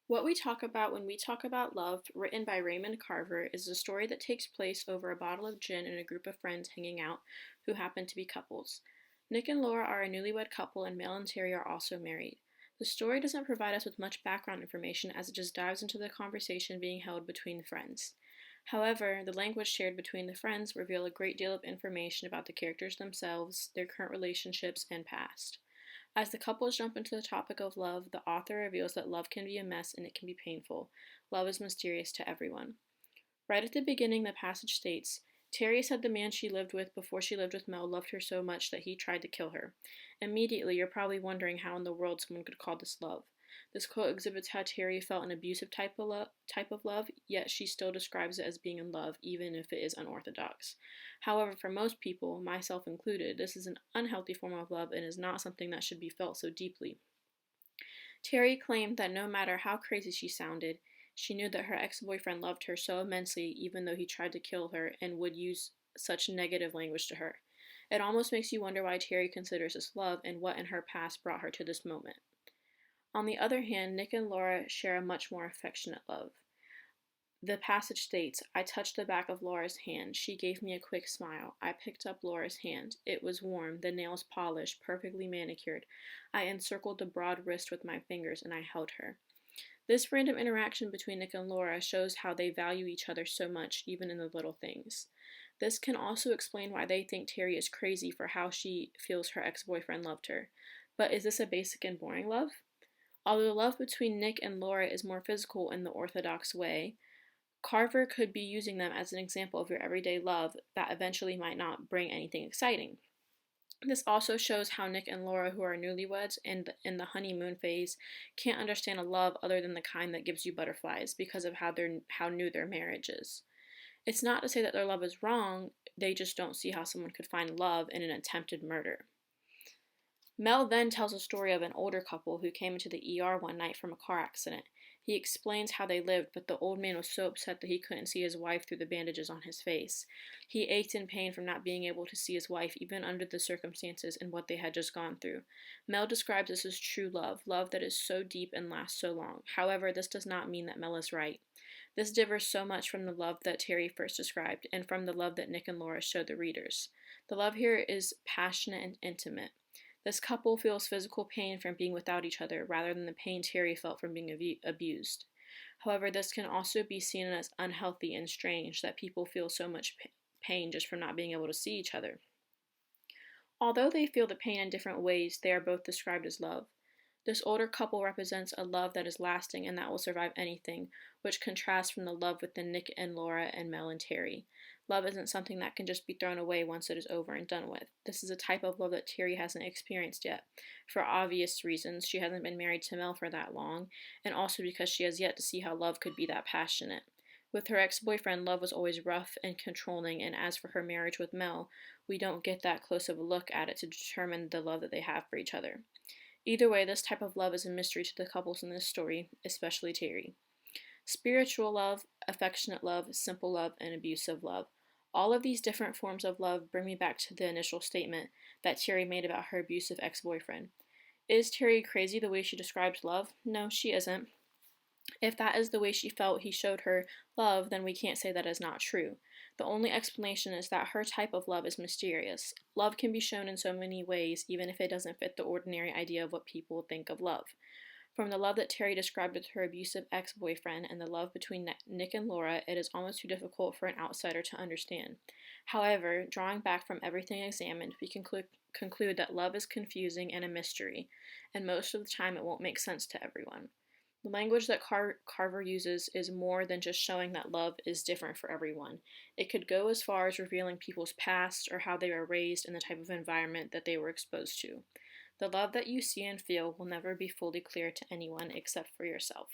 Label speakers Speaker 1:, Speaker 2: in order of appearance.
Speaker 1: What we talk about when we talk about love, written by Raymond Carver, is a story that takes place over a bottle of gin and a group of friends hanging out who happen to be couples. Nick and Laura are a newlywed couple, and Mel and Terry are also married. The story doesn't provide us with much background information as it just dives into the conversation being held between the friends. However, the language shared between the friends reveal a great deal of information about the characters themselves, their current relationships, and past. As the couples jump into the topic of love, the author reveals that love can be a mess and it can be painful. Love is mysterious to everyone. Right at the beginning, the passage states, Terry said the man she lived with before she lived with Mel loved her so much that he tried to kill her. Immediately, you're probably wondering how in the world someone could call this love. This quote exhibits how Terry felt an abusive type of love, yet she still describes it as being in love, even if it is unorthodox. However, for most people, myself included, this is an unhealthy form of love and is not something that should be felt so deeply. Terry claimed that no matter how crazy she sounded, she knew that her ex boyfriend loved her so immensely, even though he tried to kill her and would use such negative language to her. It almost makes you wonder why Terry considers this love and what in her past brought her to this moment. On the other hand, Nick and Laura share a much more affectionate love. The passage states, I touched the back of Laura's hand. She gave me a quick smile. I picked up Laura's hand. It was warm, the nails polished, perfectly manicured. I encircled the broad wrist with my fingers and I held her. This random interaction between Nick and Laura shows how they value each other so much, even in the little things. This can also explain why they think Terry is crazy for how she feels her ex boyfriend loved her. But is this a basic and boring love? Although the love between Nick and Laura is more physical in the orthodox way, Carver could be using them as an example of your everyday love that eventually might not bring anything exciting. This also shows how Nick and Laura, who are newlyweds and in the honeymoon phase, can't understand a love other than the kind that gives you butterflies because of how new their marriage is. It's not to say that their love is wrong, they just don't see how someone could find love in an attempted murder. Mel then tells a story of an older couple who came into the ER one night from a car accident. He explains how they lived, but the old man was so upset that he couldn't see his wife through the bandages on his face. He ached in pain from not being able to see his wife, even under the circumstances and what they had just gone through. Mel describes this as true love, love that is so deep and lasts so long. However, this does not mean that Mel is right. This differs so much from the love that Terry first described and from the love that Nick and Laura showed the readers. The love here is passionate and intimate. This couple feels physical pain from being without each other rather than the pain Terry felt from being abused. However, this can also be seen as unhealthy and strange that people feel so much pain just from not being able to see each other. Although they feel the pain in different ways, they are both described as love. This older couple represents a love that is lasting and that will survive anything, which contrasts from the love within Nick and Laura and Mel and Terry. Love isn't something that can just be thrown away once it is over and done with. This is a type of love that Terry hasn't experienced yet. For obvious reasons, she hasn't been married to Mel for that long, and also because she has yet to see how love could be that passionate. With her ex boyfriend, love was always rough and controlling, and as for her marriage with Mel, we don't get that close of a look at it to determine the love that they have for each other. Either way, this type of love is a mystery to the couples in this story, especially Terry. Spiritual love, affectionate love, simple love, and abusive love. All of these different forms of love bring me back to the initial statement that Terry made about her abusive ex boyfriend. Is Terry crazy the way she describes love? No, she isn't. If that is the way she felt he showed her love, then we can't say that is not true. The only explanation is that her type of love is mysterious. Love can be shown in so many ways, even if it doesn't fit the ordinary idea of what people think of love. From the love that Terry described with her abusive ex boyfriend and the love between Nick and Laura, it is almost too difficult for an outsider to understand. However, drawing back from everything examined, we conclude that love is confusing and a mystery, and most of the time it won't make sense to everyone. The language that Carver uses is more than just showing that love is different for everyone. It could go as far as revealing people's past or how they were raised and the type of environment that they were exposed to. The love that you see and feel will never be fully clear to anyone except for yourself.